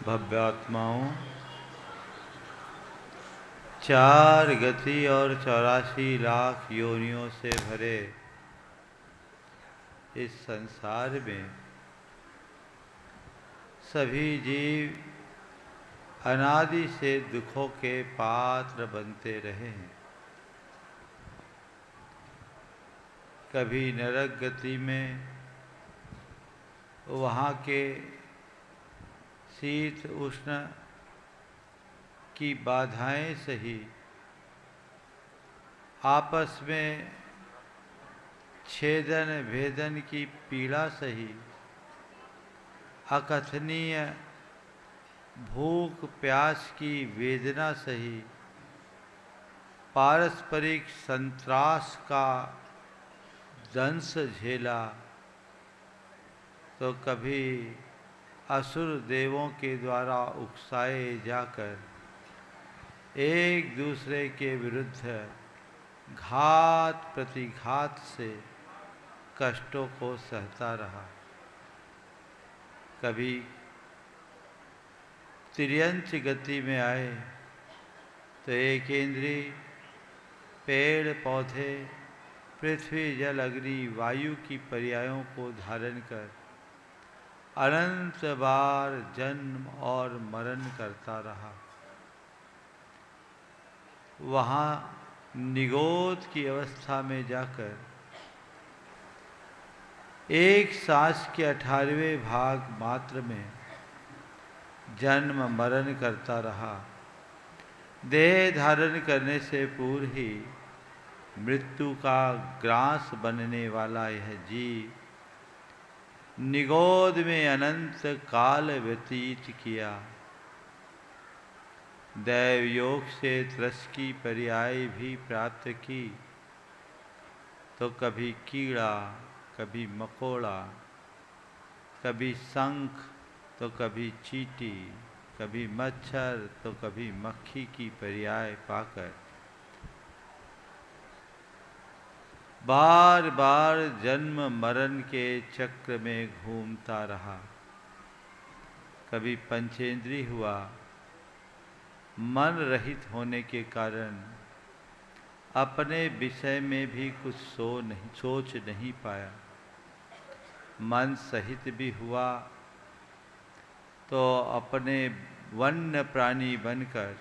भव्यात्माओं, चार गति और 84 लाख योनियों से भरे इस संसार में सभी जीव अनादि से दुखों के पात्र बनते रहे हैं। कभी नरक गति में वहाँ के शीत उष्ण की बाधाएं सही, आपस में छेदन भेदन की पीड़ा सही, अकथनीय भूख प्यास की वेदना सही, पारस्परिक संत्रास का दंश झेला, तो कभी असुर देवों के द्वारा उकसाए जाकर एक दूसरे के विरुद्ध घात प्रतिघात से कष्टों को सहता रहा। कभी तिर्यंच गति में आए तो एक इंद्रिय, पेड़ पौधे, पृथ्वी जल अग्नि वायु की पर्यायों को धारण कर अनंत बार जन्म और मरण करता रहा। वहाँ निगोद की अवस्था में जाकर एक सांस के 18वें भाग मात्र में जन्म मरण करता रहा। देह धारण करने से पूर्व ही मृत्यु का ग्रास बनने वाला यह जीव निगोद में अनंत काल व्यतीत किया। दैव योग से त्रस की पर्याय भी प्राप्त की, तो कभी कीड़ा, कभी मकोड़ा, कभी शंख तो कभी चींटी, कभी मच्छर तो कभी मक्खी की पर्याय पाकर बार बार जन्म मरण के चक्र में घूमता रहा। कभी पंचेंद्रिय हुआ, मन रहित होने के कारण अपने विषय में भी कुछ सोच नहीं पाया। मन सहित भी हुआ तो अपने वन्य प्राणी बनकर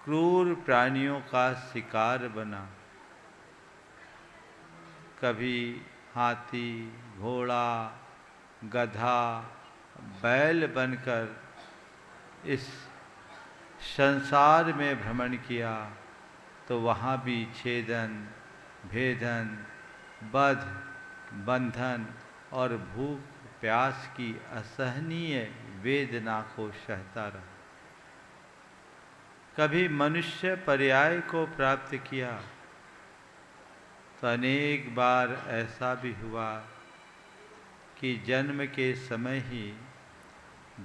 क्रूर प्राणियों का शिकार बना। कभी हाथी, घोड़ा, गधा, बैल बनकर इस संसार में भ्रमण किया, तो वहाँ भी छेदन, भेदन, बध, बंधन और भूख प्यास की असहनीय वेदना को सहता रहा। कभी मनुष्य पर्याय को प्राप्त किया, तो अनेक बार ऐसा भी हुआ कि जन्म के समय ही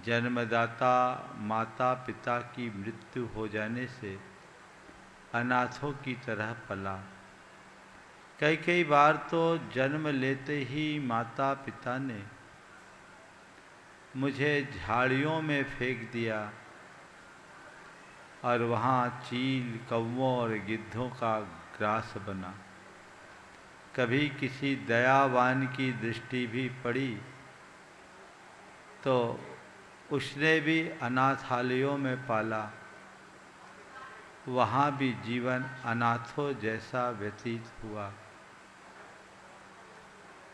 जन्मदाता माता पिता की मृत्यु हो जाने से अनाथों की तरह पला। कई बार तो जन्म लेते ही माता पिता ने मुझे झाड़ियों में फेंक दिया और वहाँ चील, कौवों और गिद्धों का ग्रास बना। कभी किसी दयावान की दृष्टि भी पड़ी तो उसने भी अनाथालयों में पाला। वहाँ भी जीवन अनाथों जैसा व्यतीत हुआ।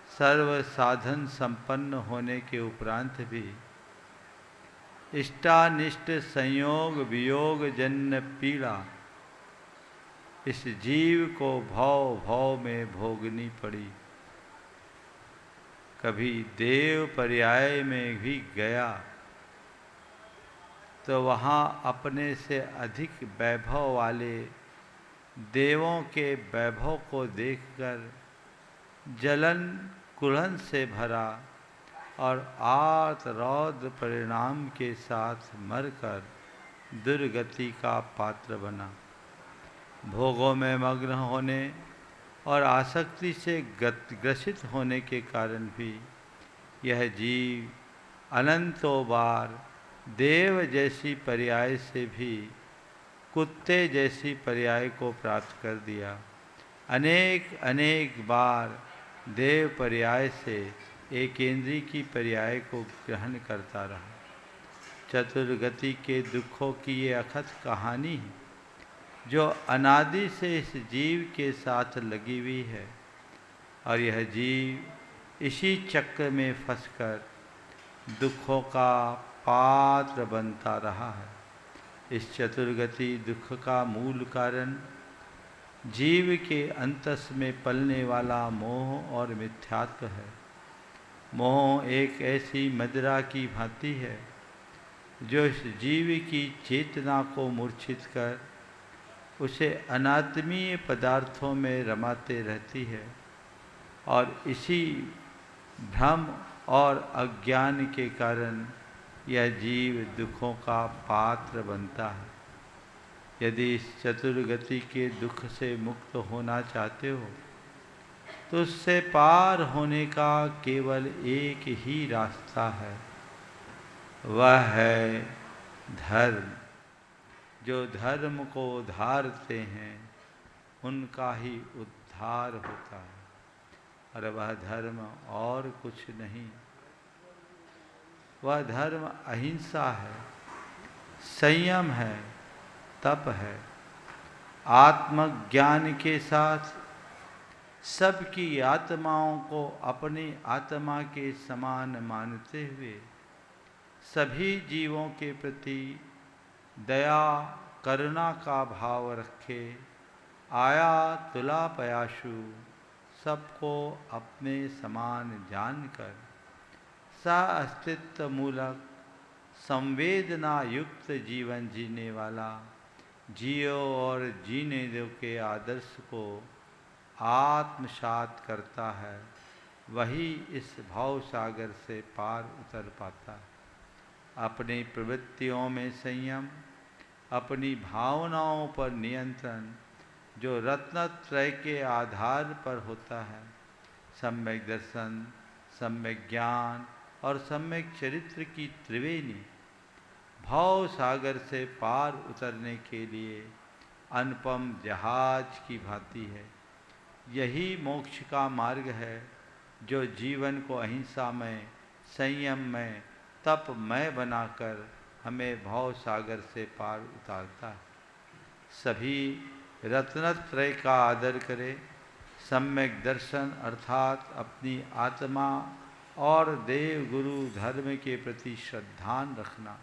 सर्व साधन संपन्न होने के उपरांत भी इष्टानिष्ट संयोग वियोग जन्य पीड़ा इस जीव को भव भव में भोगनी पड़ी। कभी देव पर्याय में भी गया तो वहाँ अपने से अधिक वैभव वाले देवों के वैभव को देखकर जलन कुलन से भरा और आर्त रौद्र परिणाम के साथ मरकर दुर्गति का पात्र बना। भोगों में मग्न होने और आसक्ति से ग्रसित होने के कारण भी यह जीव अनंतों बार देव जैसी पर्याय से भी कुत्ते जैसी पर्याय को प्राप्त कर दिया। अनेक अनेक बार देव पर्याय से एकेंद्री की पर्याय को ग्रहण करता रहा। चतुर्गति के दुखों की ये अखत कहानी है जो अनादि से इस जीव के साथ लगी हुई है, और यह जीव इसी चक्र में फंसकर दुखों का पात्र बनता रहा है। इस चतुर्गति दुख का मूल कारण जीव के अंतस में पलने वाला मोह और मिथ्यात्व है। मोह एक ऐसी मदिरा की भांति है जो इस जीव की चेतना को मूर्छित कर उसे अनात्मीय पदार्थों में रमाते रहती है, और इसी भ्रम और अज्ञान के कारण यह जीव दुखों का पात्र बनता है। यदि इस चतुर्गति के दुख से मुक्त होना चाहते हो तो उससे पार होने का केवल एक ही रास्ता है, वह है धर्म। जो धर्म को धारते हैं उनका ही उद्धार होता है, और वह धर्म और कुछ नहीं, वह धर्म अहिंसा है, संयम है, तप है। आत्मज्ञान के साथ सबकी आत्माओं को अपनी आत्मा के समान मानते हुए सभी जीवों के प्रति दया करुणा का भाव रखे, आया तुला पयाशु, सबको अपने समान जानकर सअस्तित्व मूलक संवेदना युक्त जीवन जीने वाला जियो और जीने दो के आदर्श को आत्मसात करता है, वही इस भाव सागर से पार उतर पाता है। अपनी प्रवृत्तियों में संयम, अपनी भावनाओं पर नियंत्रण जो रत्नत्रय के आधार पर होता है, सम्यक दर्शन, सम्यक ज्ञान और सम्यक चरित्र की त्रिवेणी भाव सागर से पार उतरने के लिए अनुपम जहाज की भांति है। यही मोक्ष का मार्ग है जो जीवन को अहिंसा में, संयम में, तप में बनाकर हमें भाव सागर से पार उतारता है। सभी रत्नत्रय का आदर करें, सम्यक दर्शन अर्थात अपनी आत्मा और देव गुरु धर्म के प्रति श्रद्धान रखना।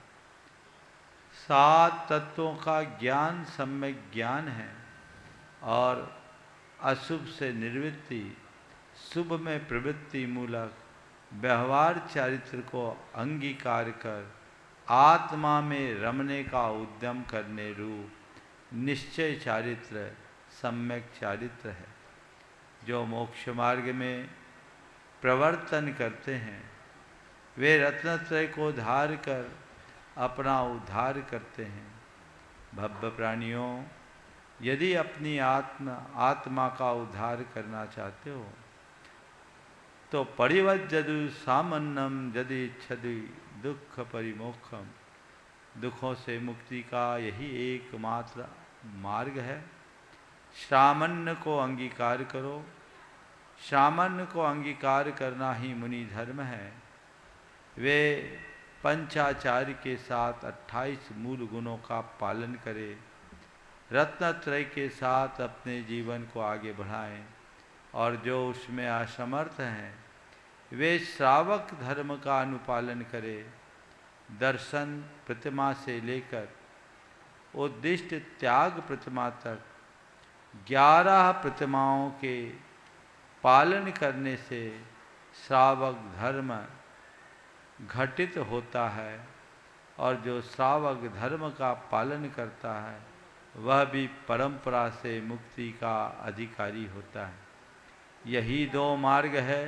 7 तत्वों का ज्ञान सम्यक ज्ञान है, और अशुभ से निवृत्ति, शुभ में प्रवृत्ति मूलक व्यवहार चारित्र को अंगीकार कर आत्मा में रमने का उद्यम करने रूप निश्चय चारित्र सम्यक चारित्र है। जो मोक्ष मार्ग में प्रवर्तन करते हैं वे रत्नत्रय को धार कर अपना उद्धार करते हैं। भव्य प्राणियों, यदि अपनी आत्मा का उद्धार करना चाहते हो तो परिवज्जदु सामन्नम यदि इच्छति दुख परिमोक्षम, दुखों से मुक्ति का यही एकमात्र मार्ग है। सामान्य को अंगीकार करो। सामान्य को अंगीकार करना ही मुनि धर्म है। वे पंचाचार्य के साथ 28 मूल गुणों का पालन करें, रत्नत्रय के साथ अपने जीवन को आगे बढ़ाएं, और जो उसमें असमर्थ हैं वे श्रावक धर्म का अनुपालन करें। दर्शन प्रतिमा से लेकर उद्दिष्ट त्याग प्रतिमा तक 11 प्रतिमाओं के पालन करने से श्रावक धर्म घटित होता है, और जो श्रावक धर्म का पालन करता है वह भी परंपरा से मुक्ति का अधिकारी होता है। यही 2 मार्ग है,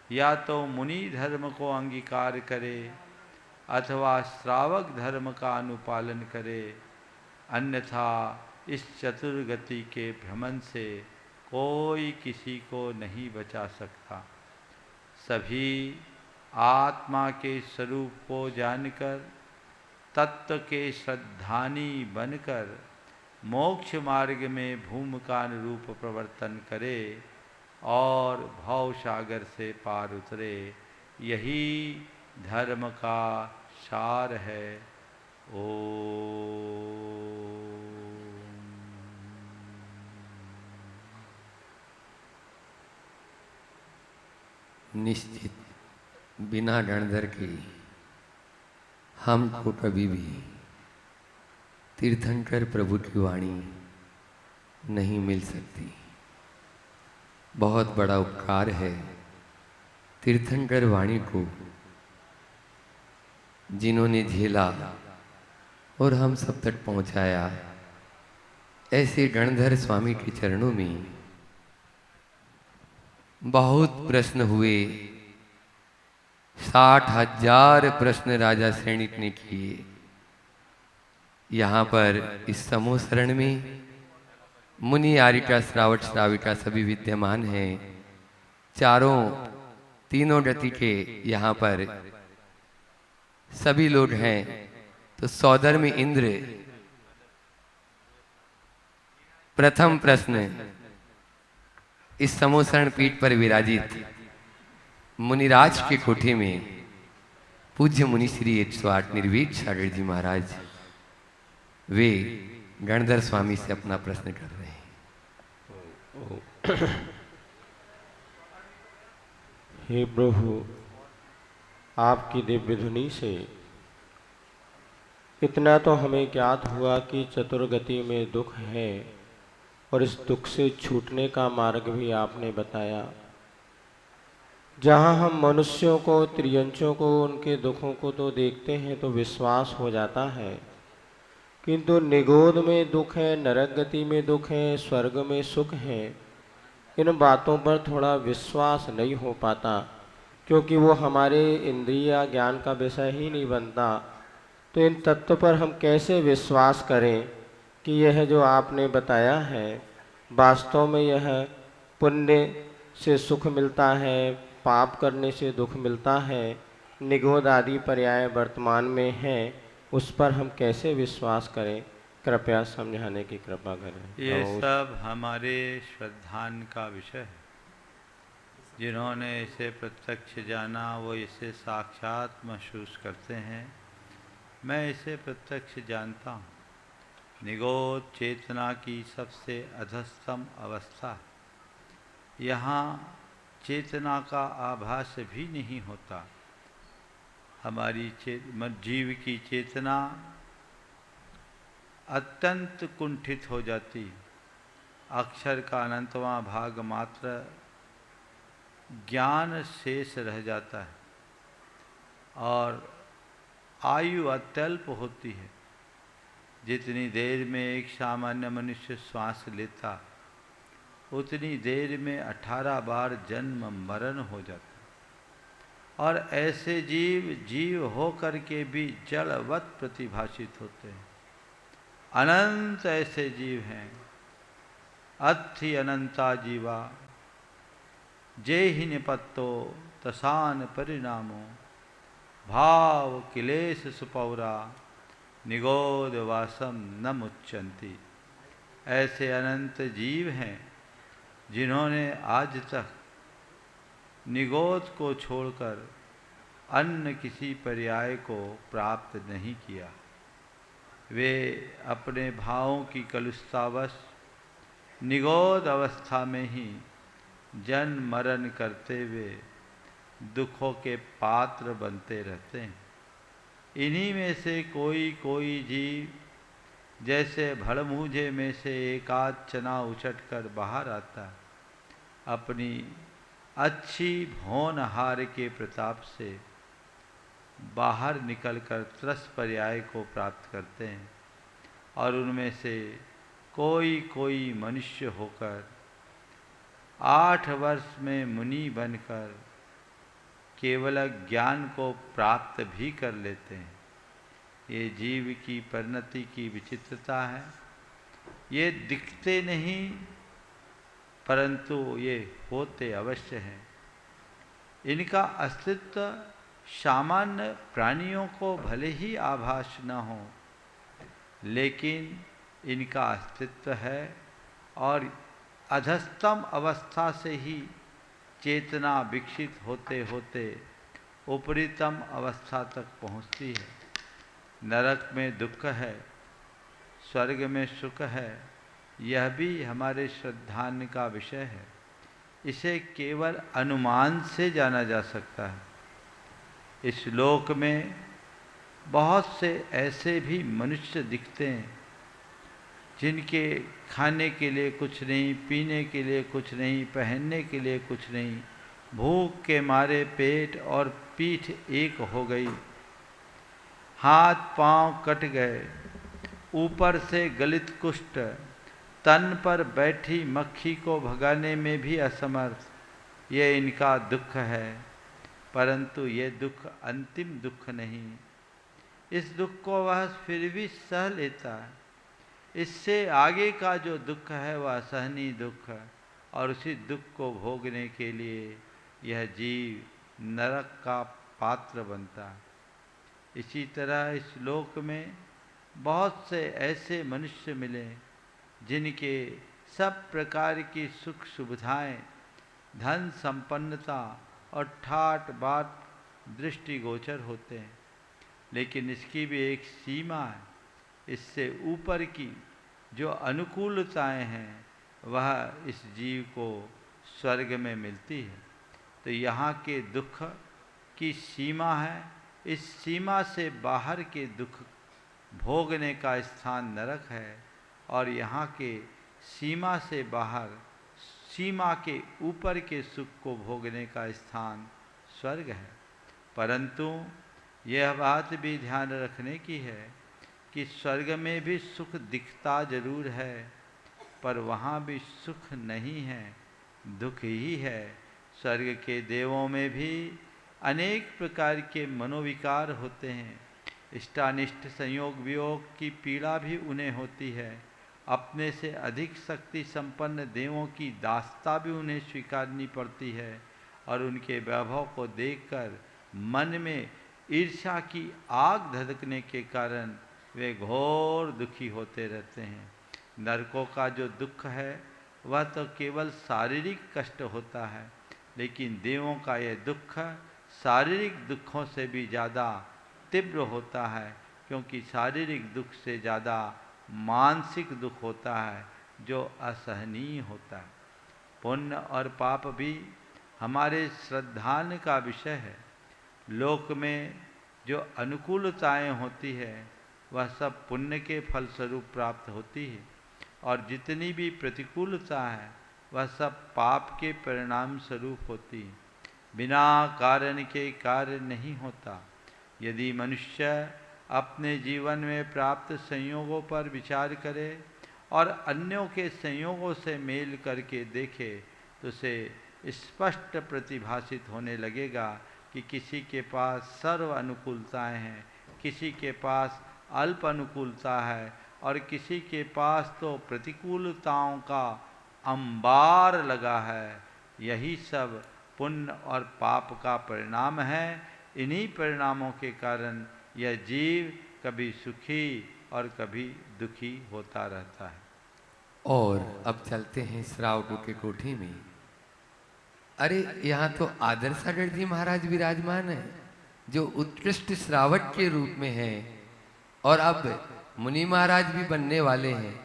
या तो मुनि धर्म को अंगीकार करे अथवा श्रावक धर्म का अनुपालन करे, अन्यथा इस चतुर्गति के भ्रमण से कोई किसी को नहीं बचा सकता। सभी आत्मा के स्वरूप को जानकर तत्व के श्रद्धानी बनकर मोक्ष मार्ग में भूमिका अनुरूप प्रवर्तन करे और भव सागर से पार उतरे, यही धर्म का सार है। निश्चित बिना रणधर के हमको कभी भी तीर्थंकर प्रभु की वाणी नहीं मिल सकती। बहुत बड़ा उपकार है तीर्थंकर वाणी को जिन्होंने झेला और हम सब तक पहुंचाया। ऐसे गणधर स्वामी के चरणों में बहुत प्रश्न हुए, 60,000 प्रश्न राजा सैनिक ने किए। यहाँ पर इस समोसरण में मुनि आरिका श्रावक श्राविका सभी विद्यमान हैं। तीनों गति के यहाँ पर सभी लोग हैं। तो सौदर में इंद्र प्रथम प्रश्न इस समोसरण पीठ पर विराजित मुनिराज के कोठे में पूज्य मुनि श्री 108 निर्वीत सागर जी महाराज वे गणधर स्वामी से अपना प्रश्न कर रहे हैं। हे प्रभु, आपकी दिव्य धुनी से इतना तो हमें ज्ञात हुआ कि चतुर्गति में दुख है और इस दुख से छूटने का मार्ग भी आपने बताया। जहाँ हम मनुष्यों को, त्रियंचों को, उनके दुखों को तो देखते हैं तो विश्वास हो जाता है, किंतु निगोद में दुख है, नरक गति में दुख है, स्वर्ग में सुख है, इन बातों पर थोड़ा विश्वास नहीं हो पाता, क्योंकि वो हमारे इंद्रिय ज्ञान का विषय ही नहीं बनता। तो इन तत्व पर हम कैसे विश्वास करें कि यह जो आपने बताया है वास्तव में यह पुण्य से सुख मिलता है, पाप करने से दुख मिलता है, निगोद आदि पर्याय वर्तमान में हैं, उस पर हम कैसे विश्वास करें? कृपया समझाने की कृपा करें। ये सब हमारे श्रद्धान का विषय है। जिन्होंने इसे प्रत्यक्ष जाना वो इसे साक्षात महसूस करते हैं। मैं इसे प्रत्यक्ष जानता हूँ। निगोद चेतना की सबसे अधस्तम अवस्था। यहाँ चेतना का आभास भी नहीं होता। हमारी जीव की चेतना अत्यंत कुंठित हो जाती। अक्षर का अनंतवां भाग मात्र ज्ञान शेष रह जाता है और आयु अत्यल्प होती है। जितनी देर में एक सामान्य मनुष्य श्वास लेता उतनी देर में 18 बार जन्म मरण हो जाता। और ऐसे जीव हो करके भी जड़वत प्रतिभाषित होते हैं। अनंत ऐसे जीव हैं। अत्थि अनंता जीवा जे ही निपत्तो तसान परिणामो भाव किलेश सुपौरा निगोद वासम न मुच्यंती। ऐसे अनंत जीव हैं जिन्होंने आज तक निगोद को छोड़कर अन्य किसी पर्याय को प्राप्त नहीं किया। वे अपने भावों की कलुषतावश निगोद अवस्था में ही जन्म मरण करते हुए दुखों के पात्र बनते रहते हैं। इन्हीं में से कोई कोई जीव जैसे भड़मूझे में से एकाध चना उछट कर बाहर आता है, अपनी अच्छी भौनहार के प्रताप से बाहर निकलकर त्रस पर्याय को प्राप्त करते हैं। और उनमें से कोई कोई मनुष्य होकर 8 वर्ष में मुनि बनकर केवल ज्ञान को प्राप्त भी कर लेते हैं। ये जीव की परिणति की विचित्रता है। ये दिखते नहीं परंतु ये होते अवश्य हैं। इनका अस्तित्व सामान्य प्राणियों को भले ही आभास न हो, लेकिन इनका अस्तित्व है और अधस्तम अवस्था से ही चेतना विकसित होते होते उपरितम अवस्था तक पहुँचती है। नरक में दुख है, स्वर्ग में सुख है, यह भी हमारे श्रद्धान्य का विषय है। इसे केवल अनुमान से जाना जा सकता है। इस लोक में बहुत से ऐसे भी मनुष्य दिखते हैं जिनके खाने के लिए कुछ नहीं, पीने के लिए कुछ नहीं, पहनने के लिए कुछ नहीं, भूख के मारे पेट और पीठ एक हो गई, हाथ पांव कट गए, ऊपर से गलित कुष्ठ, तन पर बैठी मक्खी को भगाने में भी असमर्थ, ये इनका दुख है। परंतु ये दुख अंतिम दुख नहीं। इस दुख को वह फिर भी सह लेता है। इससे आगे का जो दुख है वह असहनीय दुख है, और उसी दुख को भोगने के लिए यह जीव नरक का पात्र बनता है। इसी तरह इस लोक में बहुत से ऐसे मनुष्य मिले जिनके सब प्रकार की सुख सुविधाएं, धन संपन्नता और ठाट बाट दृष्टिगोचर होते हैं, लेकिन इसकी भी एक सीमा है। इससे ऊपर की जो अनुकूलताएं हैं वह इस जीव को स्वर्ग में मिलती है। तो यहाँ के दुख की सीमा है, इस सीमा से बाहर के दुख भोगने का स्थान नरक है, और यहाँ के सीमा से बाहर, सीमा के ऊपर के सुख को भोगने का स्थान स्वर्ग है। परंतु यह बात भी ध्यान रखने की है कि स्वर्ग में भी सुख दिखता जरूर है, पर वहाँ भी सुख नहीं है, दुख ही है। स्वर्ग के देवों में भी अनेक प्रकार के मनोविकार होते हैं। इष्टानिष्ट संयोग वियोग की पीड़ा भी उन्हें होती है। अपने से अधिक शक्ति संपन्न देवों की दास्ता भी उन्हें स्वीकारनी पड़ती है, और उनके वैभव को देखकर मन में ईर्ष्या की आग धधकने के कारण वे घोर दुखी होते रहते हैं। नरकों का जो दुख है वह तो केवल शारीरिक कष्ट होता है, लेकिन देवों का यह दुख शारीरिक दुखों से भी ज़्यादा तीव्र होता है, क्योंकि शारीरिक दुख से ज़्यादा मानसिक दुख होता है जो असहनीय होता है। पुण्य और पाप भी हमारे श्रद्धान का विषय है। लोक में जो अनुकूलताएं होती है वह सब पुण्य के फलस्वरूप प्राप्त होती है, और जितनी भी प्रतिकूलता है वह सब पाप के परिणाम स्वरूप होती है। बिना कारण के कार्य नहीं होता। यदि मनुष्य अपने जीवन में प्राप्त संयोगों पर विचार करे और अन्यों के संयोगों से मेल करके देखे, तो उसे स्पष्ट प्रतिभासित होने लगेगा कि किसी के पास सर्व अनुकूलताएँ हैं, किसी के पास अल्प अनुकूलता है, और किसी के पास तो प्रतिकूलताओं का अंबार लगा है। यही सब पुण्य और पाप का परिणाम है। इन्हीं परिणामों के कारण यह जीव कभी सुखी और कभी दुखी होता रहता है। और अब चलते हैं श्रावकों के कोठी में। अरे यहाँ तो आदर्शागढ़ जी महाराज विराजमान है, जो उत्कृष्ट श्रावक के रूप में है, और अब मुनि महाराज भी बनने वाले हैं।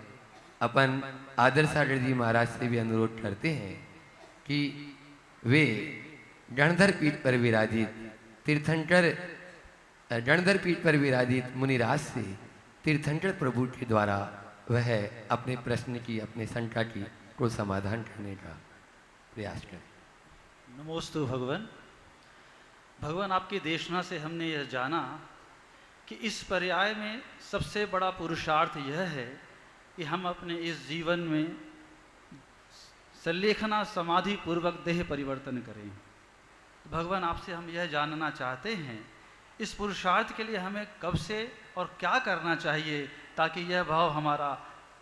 अपन आदर्शागढ़ जी महाराज से भी अनुरोध करते हैं कि वे गणधर पीठ पर विराजित तीर्थंकर, गणधर पीठ पर विराजित मुनिराज से तीर्थंकर प्रभु के द्वारा वह अपने प्रश्न की, अपने शंका की को समाधान करने का प्रयास करें। नमोस्तु भगवान। भगवान, आपकी देशना से हमने यह जाना कि इस पर्याय में सबसे बड़ा पुरुषार्थ यह है कि हम अपने इस जीवन में संलेखना समाधि पूर्वक देह परिवर्तन करें। भगवान, आपसे हम यह जानना चाहते हैं, इस पुरुषार्थ के लिए हमें कब से और क्या करना चाहिए ताकि यह भाव हमारा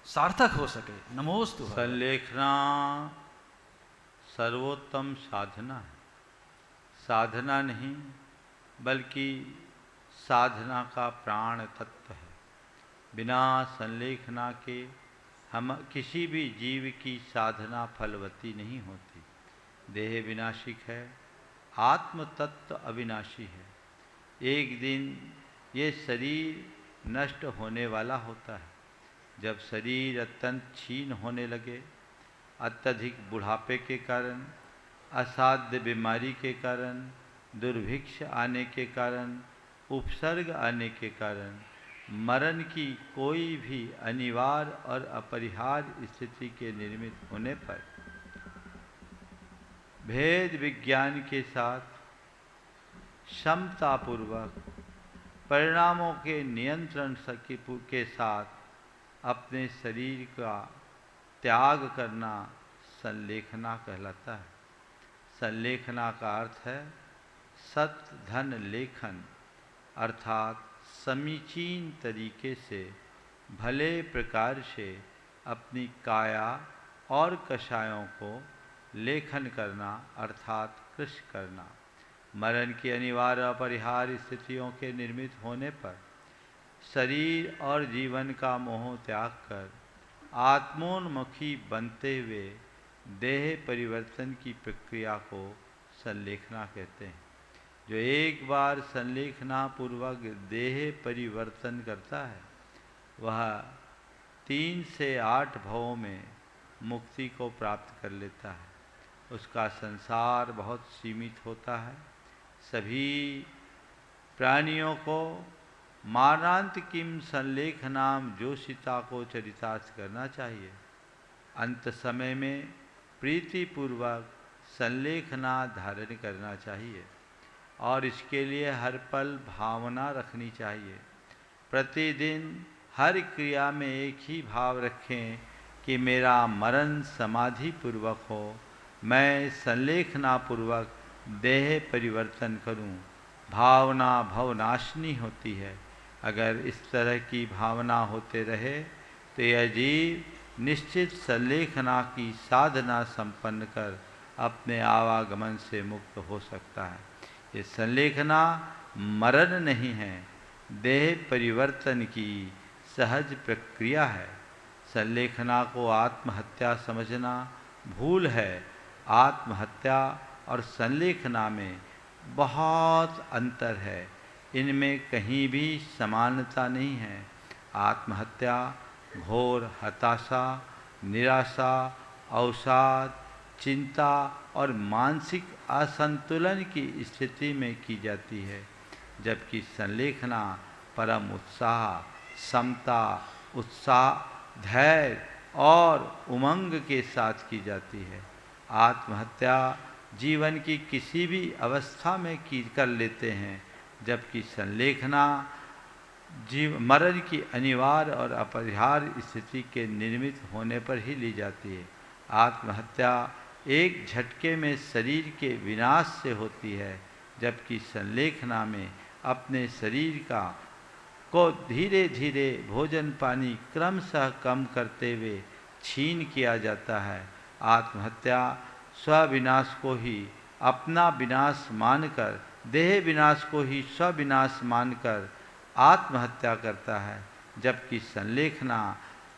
सार्थक हो सके। नमोस्तु। संलेखना सर्वोत्तम साधना है। साधना नहीं, बल्कि साधना का प्राण तत्व है। बिना संलेखना के हम किसी भी जीव की साधना फलवती नहीं होती। देह विनाशिक है, आत्म तत्व अविनाशी है। एक दिन ये शरीर नष्ट होने वाला होता है। जब शरीर अत्यंत क्षीण होने लगे, अत्यधिक बुढ़ापे के कारण, असाध्य बीमारी के कारण, दुर्भिक्ष आने के कारण, उपसर्ग आने के कारण, मरण की कोई भी अनिवार्य और अपरिहार्य स्थिति के निर्मित होने पर भेद विज्ञान के साथ क्षमतापूर्वक परिणामों के नियंत्रण के साथ अपने शरीर का त्याग करना संलेखना कहलाता है। संलेखना का अर्थ है सत धन लेखन, अर्थात समीचीन तरीके से भले प्रकार से अपनी काया और कषायों को लेखन करना, अर्थात कृश करना। मरण की अनिवार्य अपरिहार्य स्थितियों के निर्मित होने पर शरीर और जीवन का मोह त्याग कर आत्मोन्मुखी बनते हुए देह परिवर्तन की प्रक्रिया को संलेखना कहते हैं। जो एक बार संलेखना पूर्वक देह परिवर्तन करता है, वह 3 से 8 भवों में मुक्ति को प्राप्त कर लेता है। उसका संसार बहुत सीमित होता है। सभी प्राणियों को मानांत किम संलेखनाम जोशिता को चरितार्थ करना चाहिए। अंत समय में प्रीतिपूर्वक संलेखना धारण करना चाहिए और इसके लिए हर पल भावना रखनी चाहिए। प्रतिदिन हर क्रिया में एक ही भाव रखें कि मेरा मरण समाधि पूर्वक हो, मैं संलेखना पूर्वक देह परिवर्तन करूं। भावना भवनाशिनी होती है। अगर इस तरह की भावना होते रहे तो यह जीव निश्चित संलेखना की साधना संपन्न कर अपने आवागमन से मुक्त हो सकता है। ये संलेखना मरण नहीं है, देह परिवर्तन की सहज प्रक्रिया है। संलेखना को आत्महत्या समझना भूल है। आत्महत्या और संलेखना में बहुत अंतर है। इनमें कहीं भी समानता नहीं है। आत्महत्या घोर हताशा, निराशा, अवसाद, चिंता और मानसिक असंतुलन की स्थिति में की जाती है, जबकि संलेखना परम उत्साह, समता, धैर्य और उमंग के साथ की जाती है। आत्महत्या जीवन की किसी भी अवस्था में कर लेते हैं, जबकि संलेखना मरण की अनिवार्य और अपरिहार्य स्थिति के निर्मित होने पर ही ली जाती है। आत्महत्या एक झटके में शरीर के विनाश से होती है, जबकि संलेखना में अपने शरीर को धीरे धीरे भोजन पानी क्रमशः कम करते हुए छीन किया जाता है। आत्महत्या स्वविनाश को ही अपना विनाश मानकर, देह विनाश को ही स्वविनाश मानकर आत्महत्या करता है, जबकि संलेखना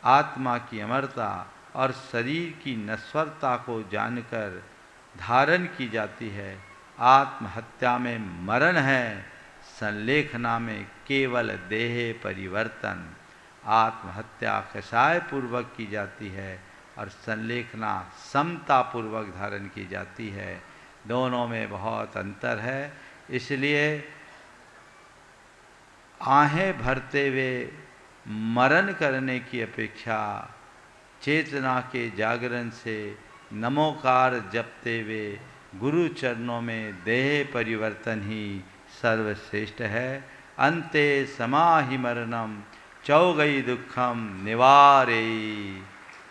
आत्मा की अमरता और शरीर की नश्वरता को जानकर धारण की जाती है। आत्महत्या में मरण है, संलेखना में केवल देह परिवर्तन। आत्महत्या कषाय पूर्वक की जाती है और संलेखना समता पूर्वक धारण की जाती है। दोनों में बहुत अंतर है। इसलिए आहें भरते हुए मरण करने की अपेक्षा चेतना के जागरण से नमोकार जपते हुए गुरु चरणों में देह परिवर्तन ही सर्वश्रेष्ठ है। अंते समाहि मरणम चौगई दुखम निवारे।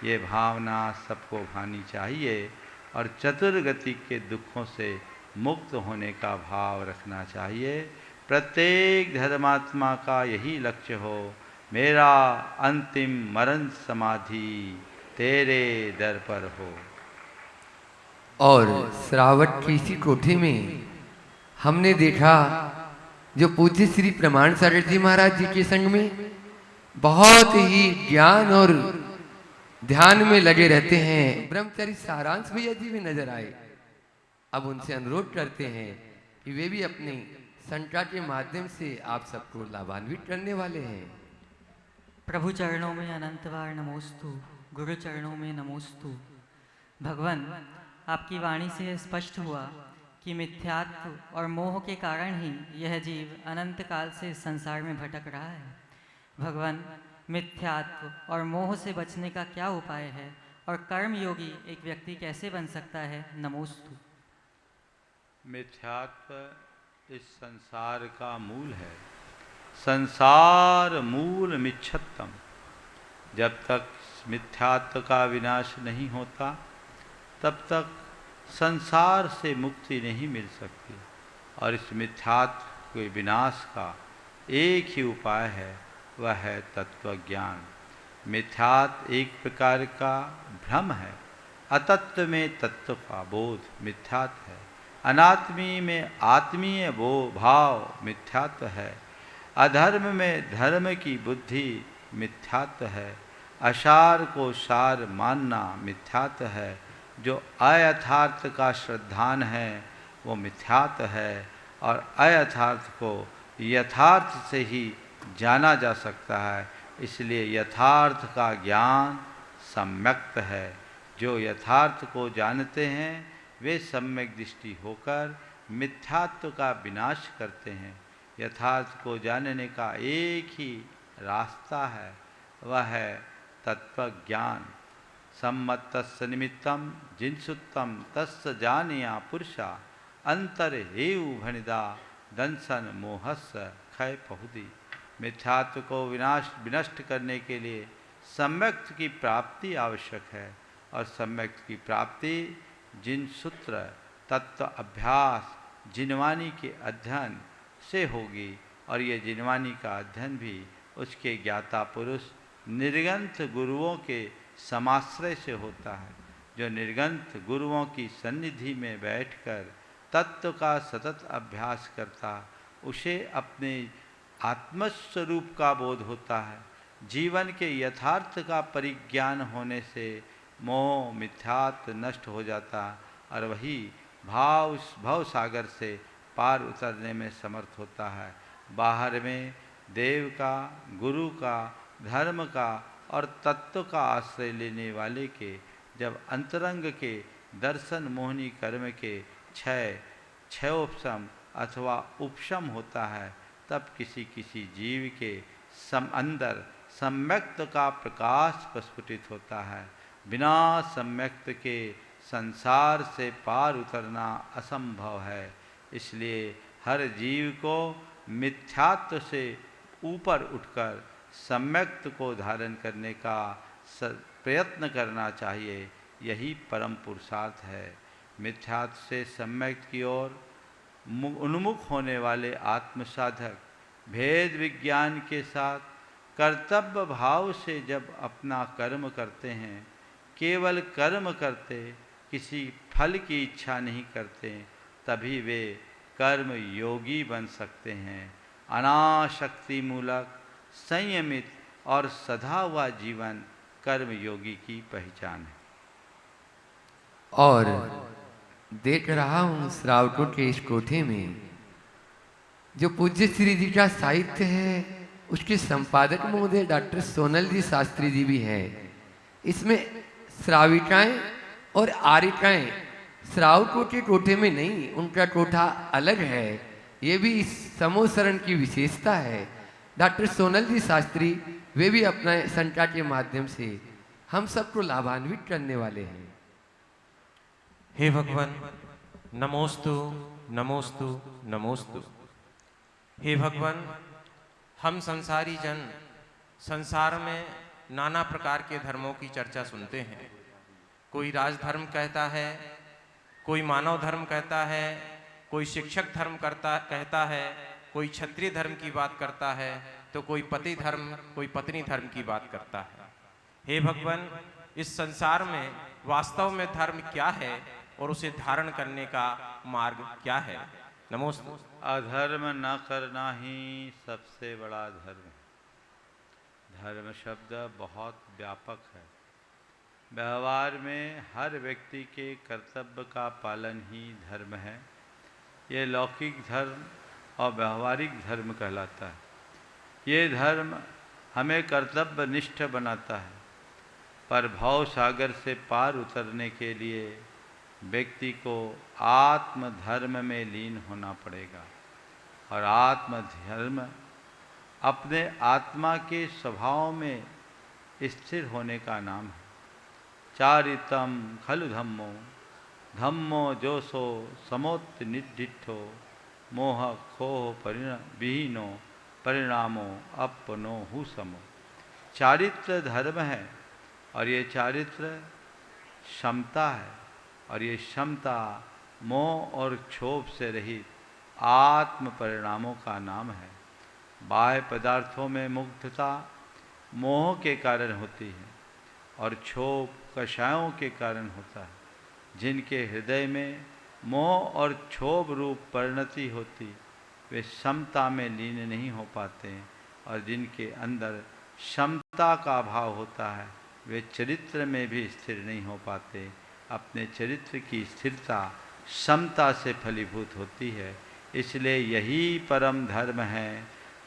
ये भावना सबको भानी चाहिए और चतुर्गति के दुखों से मुक्त होने का भाव रखना चाहिए। प्रत्येक धर्मात्मा का यही लक्ष्य हो, मेरा अंतिम मरण समाधि तेरे दर पर हो। और श्रावट की इसी कोठी में हमने देखा जो पूज्य श्री प्रमाण सागर जी महाराज जी के संग में बहुत ही ज्ञान और ध्यान में लगे रहते हैं, ब्रह्मचारी सारांश भैया जी भी नजर आए। अब उनसे अनुरोध करते हैं कि वे भी अपनी संख्या के माध्यम से आप सबको लाभान्वित करने वाले हैं। प्रभु चरणों में अनंत बार नमोस्तु, गुरु चरणों में नमोस्तु। भगवान, आपकी वाणी से स्पष्ट हुआ कि मिथ्यात्व और मोह के कारण ही यह जीव अनंत काल से इस संसार में भटक रहा है। भगवान, मिथ्यात्व और मोह से बचने का क्या उपाय है और कर्म योगी एक व्यक्ति कैसे बन सकता है? नमोस्तु। मिथ्यात्व इस संसार का मूल है। संसार मूल मिच्छत्तम। जब तक मिथ्यात्व का विनाश नहीं होता तब तक संसार से मुक्ति नहीं मिल सकती। और इस मिथ्यात्व के विनाश का एक ही उपाय है, वह है तत्व ज्ञान। मिथ्यात्व एक प्रकार का भ्रम है। अतत्व में तत्व का बोध मिथ्यात्व है। अनात्मी में आत्मीय वो भाव मिथ्यात्व है। अधर्म में धर्म की बुद्धि मिथ्यात्व है। असार को सार मानना मिथ्यात्व है। जो अयथार्थ का श्रद्धान है वो मिथ्यात्व है। और अयथार्थ को यथार्थ से ही जाना जा सकता है। इसलिए यथार्थ का ज्ञान सम्यक्त है। जो यथार्थ को जानते हैं वे सम्यक दृष्टि होकर मिथ्यात्व का विनाश करते हैं। यथार्थ को जानने का एक ही रास्ता है, वह है तत्व ज्ञान। सम्मत तस्य निमित्तम जिनसुत्तम तस्य जानिया पुरुषा अंतर हेउ भनिदा दंसन मोहस्य क्षय पहुदी। मिथ्यात्व को विनष्ट करने के लिए सम्यक्त की प्राप्ति आवश्यक है। और सम्यक्त की प्राप्ति जिन सूत्र तत्व अभ्यास जिनवानी के अध्ययन से होगी। और ये जिनवानी का अध्ययन भी उसके ज्ञाता पुरुष निर्गंथ गुरुओं के समाश्रय से होता है। जो निर्गंथ गुरुओं की सन्निधि में बैठकर तत्व का सतत अभ्यास करता, उसे अपने आत्मस्वरूप का बोध होता है। जीवन के यथार्थ का परिज्ञान होने से मोह मिथ्यात्व नष्ट हो जाता और वही भव सागर से पार उतरने में समर्थ होता है। बाहर में देव का, गुरु का, धर्म का और तत्व का आश्रय लेने वाले के जब अंतरंग के दर्शन मोहनी कर्म के क्षयोपशम अथवा उपशम होता है, तब किसी किसी जीव के अंदर सम्यक्त का प्रकाश प्रस्फुटित होता है। बिना सम्यक्त के संसार से पार उतरना असंभव है। इसलिए हर जीव को मिथ्यात्व से ऊपर उठकर सम्यक्त को धारण करने का प्रयत्न करना चाहिए। यही परम पुरुषार्थ है। मिथ्यात्व से सम्यक्त की ओर उन्मुख होने वाले आत्मसाधक भेद विज्ञान के साथ कर्तव्य भाव से जब अपना कर्म करते हैं, केवल कर्म करते, किसी फल की इच्छा नहीं करते, तभी वे कर्म योगी बन सकते हैं। अनाशक्ति मूलक संयमित और सधा हुआ जीवन कर्म योगी की पहचान है। और देख रहा हूँ श्रावकों के इस कोठे में जो पूज्य श्री जी का साहित्य है, उसके संपादक महोदय डॉक्टर सोनल जी शास्त्री जी भी हैं। इसमें श्राविकाएं और आरिकाएं श्रावकों के कोठे में नहीं, उनका कोठा अलग है। ये भी इस समूह शरण की विशेषता है। डॉक्टर सोनल जी शास्त्री वे भी अपना संख्या के माध्यम से हम सबको लाभान्वित करने वाले हैं। हे भगवान, नमोस्तु नमोस्तु नमोस्तु। हे भगवान, हम संसारी जन संसार में नाना प्रकार के धर्मों की चर्चा सुनते हैं। कोई राजधर्म कहता है, कोई मानव धर्म कहता है, कोई शिक्षक धर्म कहता है, कोई क्षत्रिय धर्म की बात करता है, तो कोई पति धर्म, कोई पत्नी धर्म की बात करता है। हे भगवान, इस संसार में वास्तव में धर्म क्या है और उसे धारण करने का मार्ग क्या है? नमोस्तु। अधर्म न करना ही सबसे बड़ा धर्म है। धर्म शब्द बहुत व्यापक है। व्यवहार में हर व्यक्ति के कर्तव्य का पालन ही धर्म है। ये लौकिक धर्म और व्यवहारिक धर्म कहलाता है। ये धर्म हमें कर्तव्यनिष्ठ बनाता है, पर भव सागर से पार उतरने के लिए व्यक्ति को आत्म धर्म में लीन होना पड़ेगा। और आत्म धर्म अपने आत्मा के स्वभाव में स्थिर होने का नाम है। चारितम खलु धम्मो धम्मो जोसो समोत निडिठो मोह खोह विहीनो परिणामो अपनो हु समो। चारित्र धर्म है और ये चारित्र क्षमता है, और ये क्षमता मोह और क्षोभ से रहित आत्म परिणामों का नाम है। बाह्य पदार्थों में मुग्धता मोह के कारण होती है और क्षोभ कषायों के कारण होता है। जिनके हृदय में मोह और क्षोभ रूप परिणति होती, वे समता में लीन नहीं हो पाते, और जिनके अंदर क्षमता का अभाव होता है, वे चरित्र में भी स्थिर नहीं हो पाते। अपने चरित्र की स्थिरता समता से फलीभूत होती है। इसलिए यही परम धर्म है।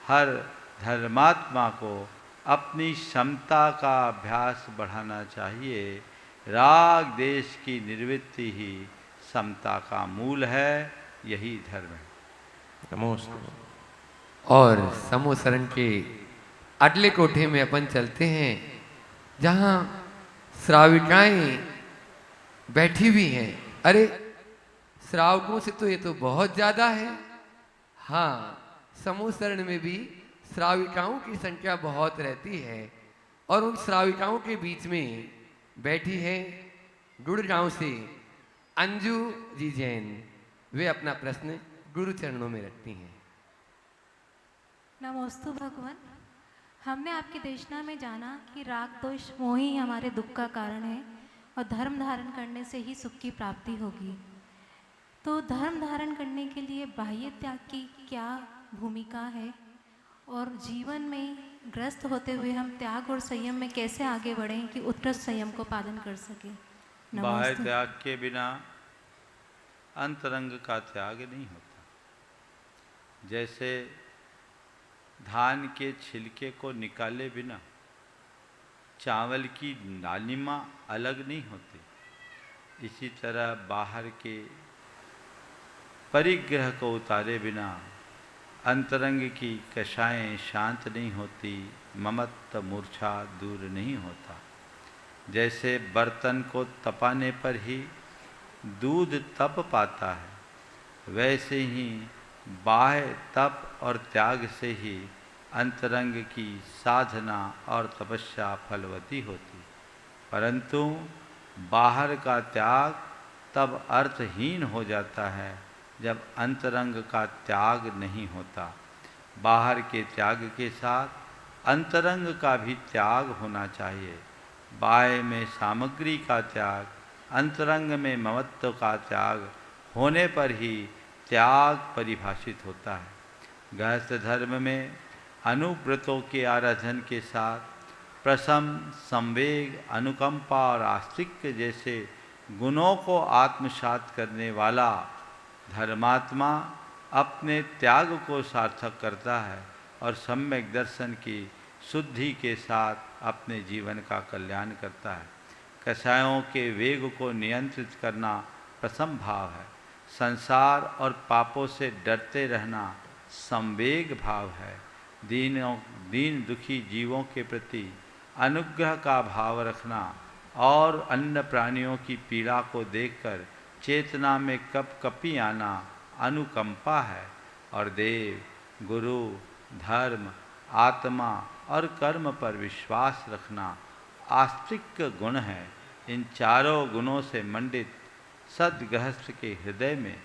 हर धर्मात्मा को अपनी क्षमता का अभ्यास बढ़ाना चाहिए। राग देश की निर्वृत्ति ही समता का मूल है। यही धर्म है। नमोस्तु। और समोसरण के अगले कोठे में अपन चलते हैं, जहाँ श्राविकाएं बैठी हुई हैं। अरे श्रावकों से तो ये तो बहुत ज्यादा है। हाँ, समोसरण में भी श्राविकाओं की संख्या बहुत रहती है, और उन श्राविकाओं के बीच में बैठी है गुड़गांव से अंजू जी जैन। वे अपना प्रश्न गुरु चरणों में रखती हैं। नमोस्तु भगवान। हमने आपकी देशना में जाना कि राग दोष मोह ही हमारे दुख का कारण है, और धर्म धारण करने से ही सुख की प्राप्ति होगी। तो धर्म धारण करने के लिए बाह्य त्याग की क्या भूमिका है, और जीवन में ग्रस्त होते हुए हम त्याग और संयम में कैसे आगे बढ़ें कि उत्कृष्ट संयम को पालन कर सकें। बाह्य त्याग के बिना अंतरंग का त्याग नहीं होता। जैसे धान के छिलके को निकाले बिना चावल की लालिमा अलग नहीं होती, इसी तरह बाहर के परिग्रह को उतारे बिना अंतरंग की कषाएं शांत नहीं होती, ममत्व मूर्छा दूर नहीं होता। जैसे बर्तन को तपाने पर ही दूध तप पाता है, वैसे ही बाह्य तप और त्याग से ही अंतरंग की साधना और तपस्या फलवती होती। परंतु बाहर का त्याग तब अर्थहीन हो जाता है जब अंतरंग का त्याग नहीं होता। बाहर के त्याग के साथ अंतरंग का भी त्याग होना चाहिए। बाह्य में सामग्री का त्याग, अंतरंग में ममत्व का त्याग होने पर ही त्याग परिभाषित होता है। गृहस्थ धर्म में अनुव्रतों के आराधन के साथ प्रशम, संवेग, अनुकंपा और आस्तिक्य जैसे गुणों को आत्मसात करने वाला धर्मात्मा अपने त्याग को सार्थक करता है और सम्यक दर्शन की शुद्धि के साथ अपने जीवन का कल्याण करता है। कषायों के वेग को नियंत्रित करना प्रसम भाव है। संसार और पापों से डरते रहना संवेग भाव है। दीन दुखी जीवों के प्रति अनुग्रह का भाव रखना और अन्य प्राणियों की पीड़ा को देखकर चेतना में कपकपी आना अनुकंपा है। और देव, गुरु, धर्म, आत्मा और कर्म पर विश्वास रखना आस्तिक गुण है। इन चारों गुणों से मंडित सद्गृहस्थ के हृदय में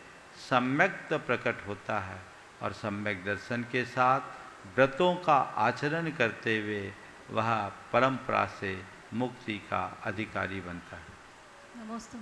सम्यक्त प्रकट होता है और सम्यक दर्शन के साथ व्रतों का आचरण करते हुए वह परंपरा से मुक्ति का अधिकारी बनता है। नमोस्तु।